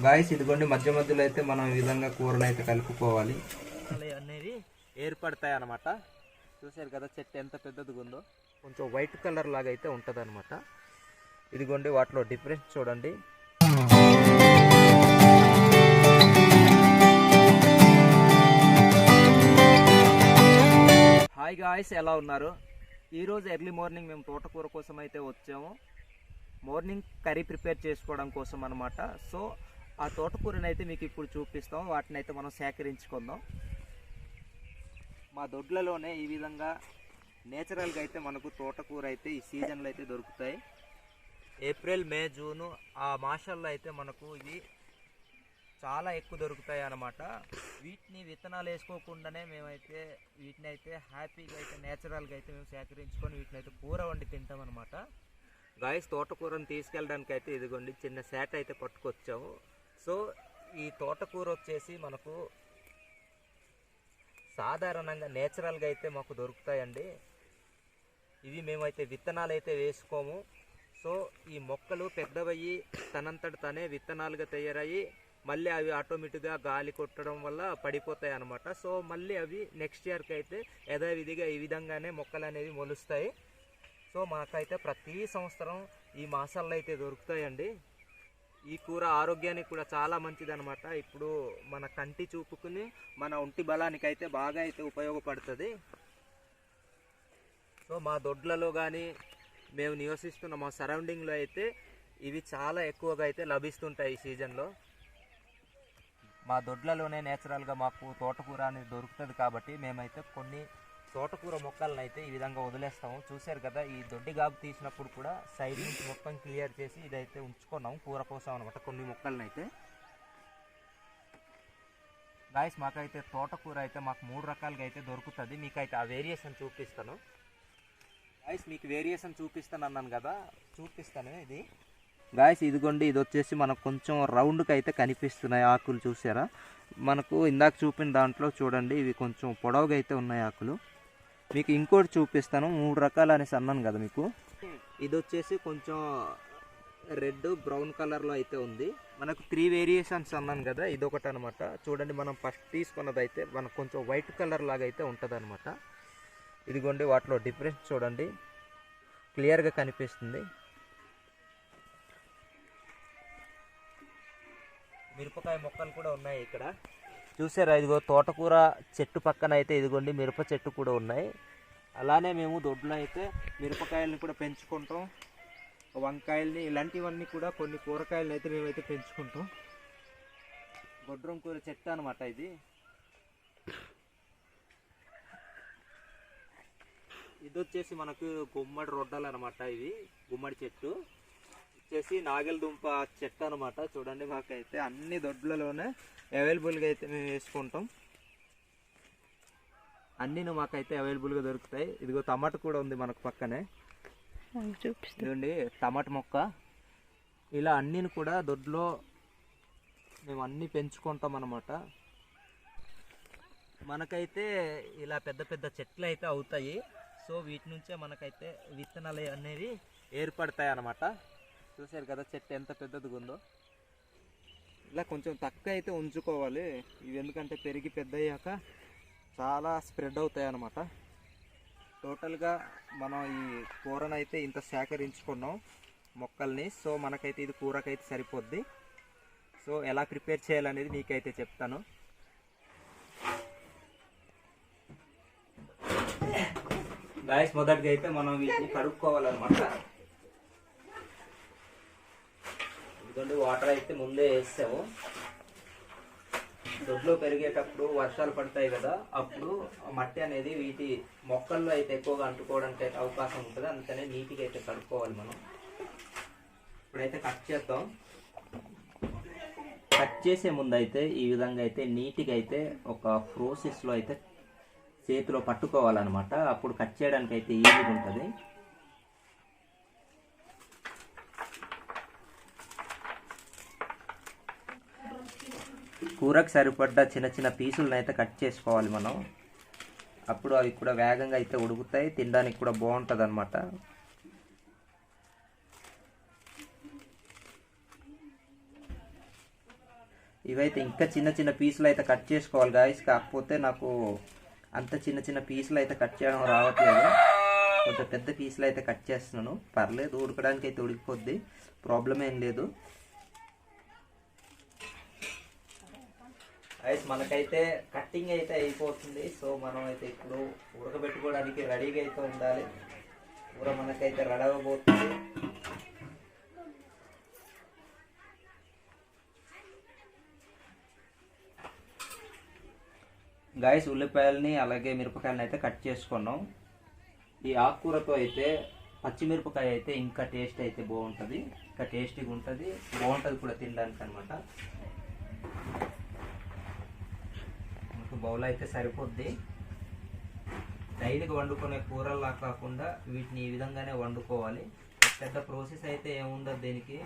Guys ఇదిగోండి మధ్య మధ్యలో అయితే మనం ఈ విధంగా కూరను అయితే కలుపుకోవాలి అనేవి ఏర్పడతాయి అన్నమాట. చూసారు కదా చెట్టు ఎంత పెద్దదిగా ఉందో, కొంచెం వైట్ కలర్ లాగా అయితే ఉంటుంది అనమాట. ఇదిగోండి వాటిలో డిఫరెన్స్ చూడండి. హాయ్ గాయ్స్, ఎలా ఉన్నారు? ఈరోజు ఎర్లీ మార్నింగ్ మేము తోటకూర కోసం అయితే వచ్చాము. మార్నింగ్ కర్రీ ప్రిపేర్ చేసుకోవడం కోసం అనమాట. సో ఆ తోటకూరని అయితే మీకు ఇప్పుడు చూపిస్తాం. వాటిని అయితే మనం సేకరించుకుందాం. మా దొడ్లలోనే ఈ విధంగా నేచురల్గా అయితే మనకు తోటకూర అయితే ఈ సీజన్లో అయితే దొరుకుతాయి. ఏప్రిల్, మే, జూను ఆ మాసాల్లో అయితే మనకు ఇవి చాలా ఎక్కువ దొరుకుతాయి అన్నమాట. వీటిని విత్తనాలు వేసుకోకుండానే మేమైతే వీటిని అయితే హ్యాపీగా అయితే నేచురల్గా అయితే మేము సేకరించుకొని వీటిని అయితే కూర వండి తింటాం అనమాట. గాయస్ తోటకూరను తీసుకెళ్ళడానికి అయితే ఇదిగోండి చిన్న శాట అయితే పట్టుకొచ్చాము. సో ఈ తోటకూర వచ్చేసి మనకు సాధారణంగా నేచురల్గా అయితే మాకు దొరుకుతాయండి. ఇవి మేమైతే విత్తనాలు అయితే వేసుకోము. సో ఈ మొక్కలు పెద్దవయ్యి తనంతట తనే విత్తనాలుగా తయారయ్యి మళ్ళీ అవి ఆటోమేటిక్గా గాలి కొట్టడం వల్ల పడిపోతాయి అన్నమాట. సో మళ్ళీ అవి నెక్స్ట్ ఇయర్కి అయితే యథావిధిగా ఈ విధంగానే మొక్కలు అనేవి మొలుస్తాయి. సో మాకైతే ప్రతి సంవత్సరం ఈ మాసాల్లో అయితే దొరుకుతాయండి. ఈ కూర ఆరోగ్యానికి కూడా చాలా మంచిదన్నమాట. ఇప్పుడు మన కంటి చూపుకుని మన ఒంటి బలానికి అయితే బాగా అయితే ఉపయోగపడుతుంది. సో మా దొడ్లలో కానీ మేము నివసిస్తున్న మా సరౌండింగ్లో అయితే ఇవి చాలా ఎక్కువగా అయితే లభిస్తుంటాయి ఈ సీజన్లో. మా దొడ్లలోనే నేచురల్గా మాకు తోటకూర అనేది దొరుకుతుంది కాబట్టి మేమైతే కొన్ని తోటకూర మొక్కలను అయితే ఈ విధంగా వదిలేస్తాము. చూశారు కదా, ఈ దొడ్డి గాబు తీసినప్పుడు కూడా సైడ్ నుంచి మొత్తం క్లియర్ చేసి ఇదైతే ఉంచుకున్నాము కూర కోసం అనమాట. కొన్ని మొక్కలను అయితే గాయస్ మాకైతే తోటకూర అయితే మాకు 3 రకాలుగా అయితే దొరుకుతుంది. మీకైతే ఆ వేరియేషన్ చూపిస్తాను. గాయస్ మీకు వేరియేషన్ చూపిస్తాను అన్నాను కదా, చూపిస్తాను. ఇది గాయస్ ఇదిగోండి, ఇది వచ్చేసి మనకు కొంచెం రౌండ్గా అయితే కనిపిస్తున్నాయి ఆకులు. చూసారా, మనకు ఇందాక చూపిన దాంట్లో చూడండి ఇవి కొంచెం పొడవుగా అయితే ఉన్నాయి ఆకులు. మీకు ఇంకోటి చూపిస్తాను, 3 రకాలు అనేసి అన్నాను కదా మీకు. ఇది వచ్చేసి కొంచెం రెడ్ బ్రౌన్ కలర్లో అయితే ఉంది. మనకు 3 వేరియేషన్స్ అన్నాను కదా, ఇదొకటి అనమాట. చూడండి మనం ఫస్ట్ తీసుకున్నది అయితే మనకు కొంచెం వైట్ కలర్ లాగా అయితే ఉంటుంది అనమాట. ఇదిగోండి వాటిలో డిఫరెన్స్ చూడండి, క్లియర్గా కనిపిస్తుంది. మిరపకాయ మొక్కలు కూడా ఉన్నాయి ఇక్కడ. చూసారా, ఇదిగో తోటకూర చెట్టు పక్కన అయితే ఇదిగోండి మిరప చెట్టు కూడా ఉన్నాయి. అలానే మేము దొడ్లో అయితే మిరపకాయలని కూడా పెంచుకుంటాం, వంకాయల్ని, ఇలాంటివన్నీ కూడా కొన్ని కూరగాయలను అయితే మేమైతే పెంచుకుంటాం. గొడ్రం కూర చెట్టు అనమాట ఇది. ఇది వచ్చేసి మనకు గుమ్మడి రొడ్డలు అనమాట. ఇవి గుమ్మడి చెట్టు వచ్చేసి నాగల దుంప చెట్టు అనమాట. చూడండి మాకైతే అన్ని దొడ్లలోనే అవైలబుల్గా అయితే మేము వేసుకుంటాం. అన్నీ మాకైతే అవైలబుల్గా దొరుకుతాయి. ఇదిగో టమాటా కూడా ఉంది మనకు పక్కనే, చూడండి టమాటా మొక్క. ఇలా అన్నీని కూడా దొడ్లో మేము అన్నీ పెంచుకుంటాం అన్నమాట. మనకైతే ఇలా పెద్ద పెద్ద చెట్లు అయితే అవుతాయి. సో వీటి నుంచే మనకైతే విత్తనాలు అనేవి ఏర్పడతాయి అన్నమాట. చూసారు కదా చెట్టు ఎంత పెద్దదిగా ఉందో. ఇలా కొంచెం తక్కువ అయితే ఉంచుకోవాలి ఇవి, ఎందుకంటే పెరిగి పెద్ద అయ్యాక చాలా స్ప్రెడ్ అవుతాయి అన్నమాట. టోటల్గా మనం ఈ కూరను అయితే ఇంత సేకరించుకున్నాం మొక్కల్ని. సో మనకైతే ఇది కూరకైతే సరిపోద్ది. సో ఎలా ప్రిపేర్ చేయాలనేది మీకైతే చెప్తాను. గాయస్ మొదటిగా అయితే మనం వీటిని కడుక్కోవాలన్నమాట. ఎందుకంటే వాటర్ అయితే ముందే వేసాము. దొడ్లో పెరిగేటప్పుడు వర్షాలు పడతాయి కదా, అప్పుడు మట్టి అనేది వీటి మొక్కల్లో అయితే ఎక్కువగా అంటుకోవడానికి అయితే అవకాశం ఉంటుంది. అందుకనే నీట్గా అయితే కడుక్కోవాలి మనం. ఇప్పుడైతే కట్ చేద్దాం. కట్ చేసే ముందు అయితే ఈ విధంగా అయితే నీట్గా అయితే ఒక ప్రోసెస్లో అయితే చేతిలో పట్టుకోవాలన్నమాట. అప్పుడు కట్ చేయడానికి అయితే ఈజీగా ఉంటుంది. కూరకు సరిపడ్డ చిన్న చిన్న పీసులను అయితే కట్ చేసుకోవాలి మనం. అప్పుడు అవి కూడా వేగంగా అయితే ఉడుకుతాయి, తినడానికి కూడా బాగుంటుంది అన్నమాట. ఇవైతే ఇంకా చిన్న చిన్న పీసులు అయితే కట్ చేసుకోవాలి గాయస్. కాకపోతే నాకు అంత చిన్న చిన్న పీసులు అయితే కట్ చేయడం రావట్లేదు. కొంచెం పెద్ద పీసులు అయితే కట్ చేస్తున్నాను. పర్లేదు, ఉడకడానికి అయితే ఉడికిపోద్ది, ప్రాబ్లం ఏం లేదు. గాయస్ మనకైతే కట్టింగ్ అయితే అయిపోతుంది. సో మనం అయితే ఇప్పుడు ఉడకబెట్టుకోవడానికి రెడీగా అయితే ఉండాలి. కూర మనకైతే రెడీ అవ్వబోతుంది. గాయస్ ఉల్లిపాయలని అలాగే మిరపకాయలని అయితే కట్ చేసుకున్నాం. ఈ ఆకుకూరతో అయితే పచ్చిమిరపకాయ అయితే ఇంకా టేస్ట్ అయితే బాగుంటుంది, ఇంకా టేస్టీగా ఉంటుంది, బాగుంటుంది కూడా తినడానికి అనమాట. మనకు బౌల్ అయితే సరిపోద్ది. డైలీగా వండుకునే కూరల్లా కాకుండా వీటిని ఈ విధంగానే వండుకోవాలి. పెద్ద ప్రాసెస్ అయితే ఏముండదు దీనికి,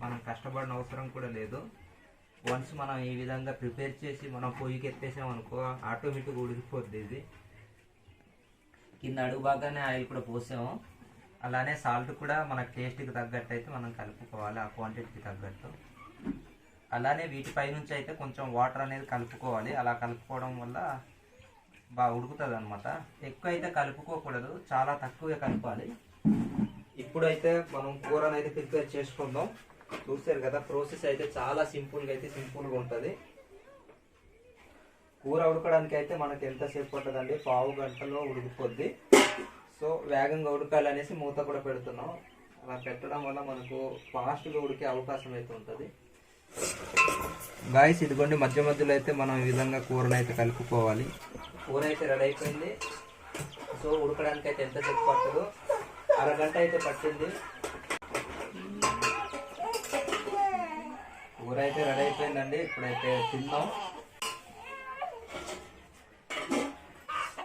మనం కష్టపడిన అవసరం కూడా లేదు. వన్స్ మనం ఈ విధంగా ప్రిపేర్ చేసి మనం పొయ్యికి ఎత్తేసాం అనుకో, ఆటోమేటిక్గా ఉడికిపోద్ది. ఇది కింద అడుగు బాగానే ఆయిల్ కూడా పోసాము. అలానే సాల్ట్ కూడా మన టేస్ట్కి తగ్గట్టు అయితే మనం కలుపుకోవాలి, ఆ క్వాంటిటీకి తగ్గట్టు. అలానే వీటిపై నుంచి అయితే కొంచెం వాటర్ అనేది కలుపుకోవాలి. అలా కలుపుకోవడం వల్ల బాగా ఉడుకుతుంది అనమాట. ఎక్కువ అయితే కలుపుకోకూడదు, చాలా తక్కువగా కలపాలి. ఇప్పుడైతే మనం కూరను అయితే ప్రిపేర్ చేసుకుందాం. చూసారు కదా, ప్రాసెస్ అయితే చాలా సింపుల్గా ఉంటుంది. కూర ఉడకడానికి అయితే మనకి ఎంతసేపు పట్టదండి, పావు గంటలో ఉడికిపోద్ది. సో వేగంగా ఉడకాలనేసి మూత కూడా పెడుతున్నాం. అలా పెట్టడం వల్ల మనకు ఫాస్ట్గా ఉడికే అవకాశం అయితే ఉంటుంది. గాయస్ ఇదిగోండి, మధ్య మధ్యలో అయితే మనం ఈ విధంగా కూరను అయితే కలుపుకోవాలి. కూర అయితే రెడీ అయిపోయింది. సో ఉడకడానికి అయితే ఎంతసేపు పట్టదు, అరగంట అయితే పట్టింది. కూర అయితే రెడీ అయిపోయిందండి. ఇప్పుడైతే తిందాం.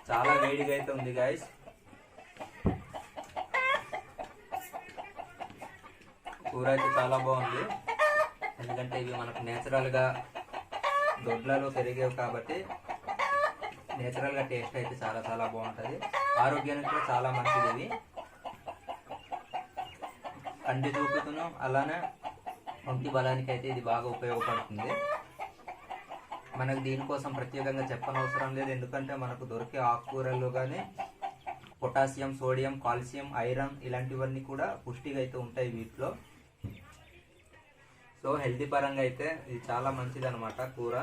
చాలా వేడిగా అయితే ఉంది గాయస్. కూర అయితే చాలా బాగుంది, ఎందుకంటే ఇవి మనకు నేచురల్గా దొడ్లలో పెరిగేవి కాబట్టి నేచురల్గా టేస్ట్ అయితే చాలా బాగుంటుంది. ఆరోగ్యానికి కూడా చాలా మంచిది. ఇవి కంటి చూపుతును అలానే ఒంటి బలానికి అయితే ఇది బాగా ఉపయోగపడుతుంది. మనకు దీనికోసం ప్రత్యేకంగా చెప్పనవసరం లేదు, ఎందుకంటే మనకు దొరికే ఆకుకూరల్లో కానీ పొటాషియం, సోడియం, కాల్షియం, ఐరన్ ఇలాంటివన్నీ కూడా పుష్టిగా అయితే ఉంటాయి వీటిలో. సో హెల్తీ పరంగా అయితే ఇది చాలా మంచిది అనమాట కూర.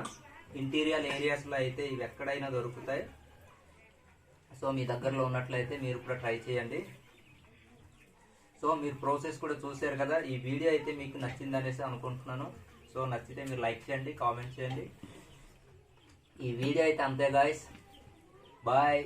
ఇంటీరియర్ ఏరియాస్లో అయితే ఇవి ఎక్కడైనా దొరుకుతాయి. సో మీ దగ్గరలో ఉన్నట్లయితే మీరు కూడా ట్రై చేయండి. సో మీరు ప్రాసెస్ కూడా చూసారు కదా. ఈ వీడియో అయితే మీకు నచ్చింది అనేసి అనుకుంటున్నాను. సో నచ్చితే మీరు లైక్ చేయండి, కామెంట్ చేయండి. ఈ వీడియో అయితే అంతే గాయస్, బాయ్.